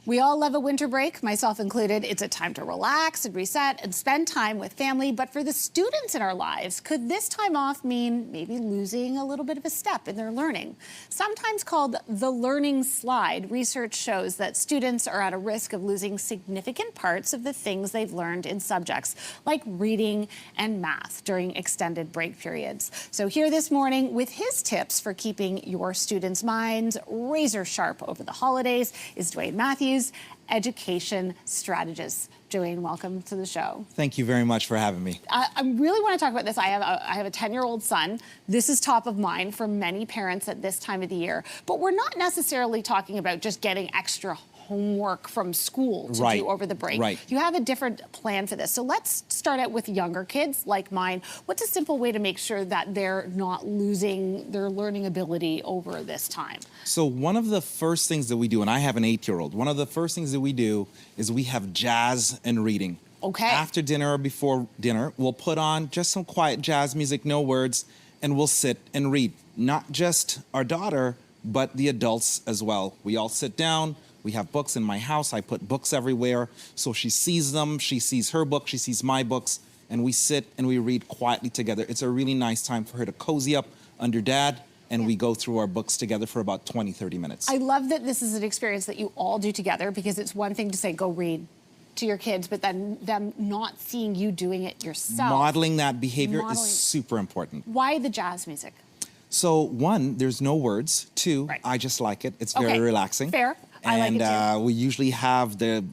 We all love a winter break, myself included. It's a time to relax and reset and spend time with family. But for the students in our lives, could this time off mean maybe losing a little bit of a step in their learning? Sometimes called the learning slide, research shows that students are at a risk of losing significant parts of the things they've learned in subjects like reading and math during extended break periods. So here this morning with his tips for keeping your students' minds razor sharp over the holidays is Dwayne Matthews, education strategist. Dwayne, welcome to the show. Thank you very much for having me. I really want to talk about this. I have a 10-year-old son. This is top of mind for many parents at this time of the year. But we're not necessarily talking about just getting extra homework from school to do over the break. Right. You have a different plan for this. So let's start out with younger kids like mine. What's a simple way to make sure that they're not losing their learning ability over this time? So one of the first things that we do, and I have an 8-year-old, one of the first things that we do is we have jazz and reading. Okay. After dinner or before dinner, we'll put on just some quiet jazz music, no words, and we'll sit and read. Not just our daughter, but the adults as well. We all sit down. We have books in my house. I put books everywhere. So she sees them. She sees her book. She sees my books. And we sit and we read quietly together. It's a really nice time for her to cozy up under dad. And we go through our books together for about 20, 30 minutes. I love that this is an experience that you all do together, because it's one thing to say, go read to your kids, but then them not seeing you doing it yourself. Modeling that behavior is super important. Why the jazz music? So one, there's no words. Two, I just like it. It's very relaxing. Fair. I like it too. And we usually have the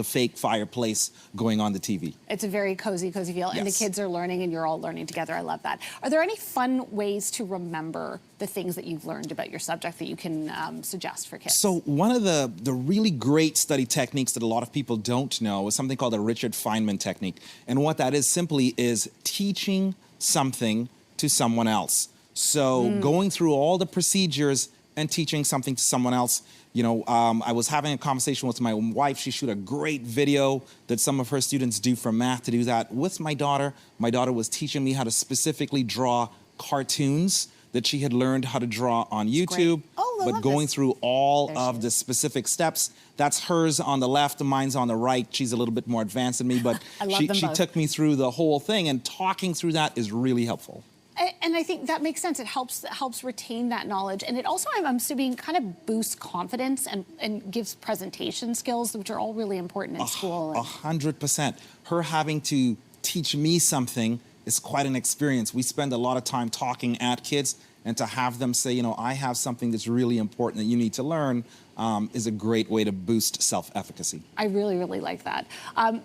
fake fireplace going on the TV. It's a very cozy feel. Yes. And the kids are learning and you're all learning together. I love that. Are there any fun ways to remember the things that you've learned about your subject that you can suggest for kids? So one of the really great study techniques that a lot of people don't know is something called the Richard Feynman technique. And what that is simply is teaching something to someone else. So going through all the procedures and teaching something to someone else. You know, I was having a conversation with my wife. She shot a great video that some of her students do for math to do that with my daughter. My daughter was teaching me how to specifically draw cartoons that she had learned how to draw on YouTube. But going through all of the specific steps, that's hers on the left, mine's on the right. She's a little bit more advanced than me, but she took me through the whole thing, and talking through that is really helpful. And I think that makes sense. It helps retain that knowledge. And it also, I'm assuming, kind of boosts confidence and gives presentation skills, which are all really important in school. 100%. Her having to teach me something is quite an experience. We spend a lot of time talking at kids, and to have them say, you know, I have something that's really important that you need to learn is a great way to boost self-efficacy. I really, really like that.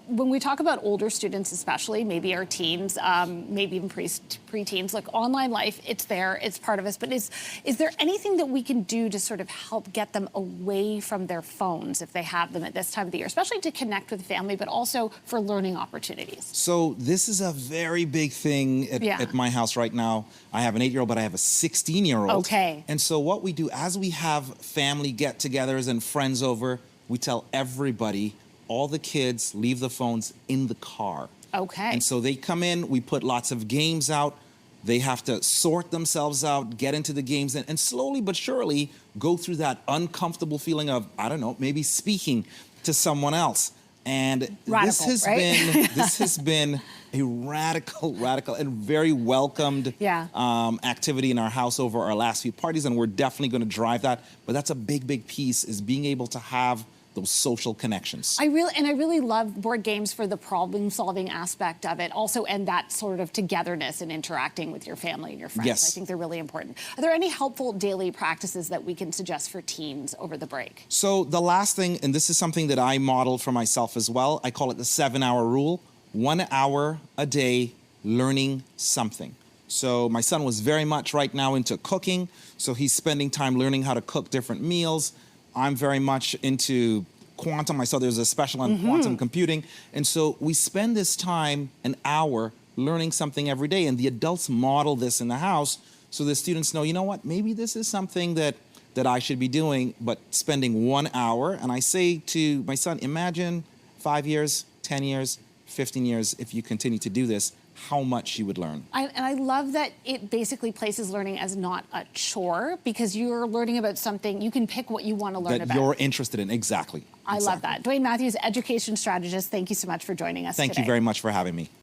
When we talk about older students especially, maybe our teens, maybe even pre-teens, look, online life, it's there, it's part of us, but is there anything that we can do to sort of help get them away from their phones if they have them at this time of the year, especially to connect with family, but also for learning opportunities? So this is a very big thing at my house right now. I have an 8-year-old, but I have a 16-year-old. Okay. And so what we do, as we have family get-togethers and friends over, we tell everybody, all the kids, leave the phones in the car. Okay. And so they come in, we put lots of games out. They have to sort themselves out, get into the games, and slowly but surely go through that uncomfortable feeling of, I don't know, maybe speaking to someone else. And this has been a radical and very welcomed activity in our house over our last few parties, and we're definitely going to drive that. But that's a big piece, is being able to have those social connections. I really love board games for the problem-solving aspect of it, also, and that sort of togetherness and interacting with your family and your friends. Yes. I think they're really important. Are there any helpful daily practices that we can suggest for teens over the break? So the last thing, and this is something that I modeled for myself as well, I call it the 7-hour rule. 1 hour a day learning something. So my son was very much right now into cooking, so he's spending time learning how to cook different meals. I'm very much into quantum. I saw there's a special on quantum computing. And so we spend this time, an hour, learning something every day. And the adults model this in the house so the students know, you know what, maybe this is something that I should be doing, but spending 1 hour. And I say to my son, imagine 5 years, 10 years, 15 years, if you continue to do this, how much she would learn. And I love that it basically places learning as not a chore, because you're learning about something, you can pick what you want to learn That about. you're interested in, exactly. I love that. Dwayne Matthews, education strategist, thank you so much for joining us Thank today. you very much for having me.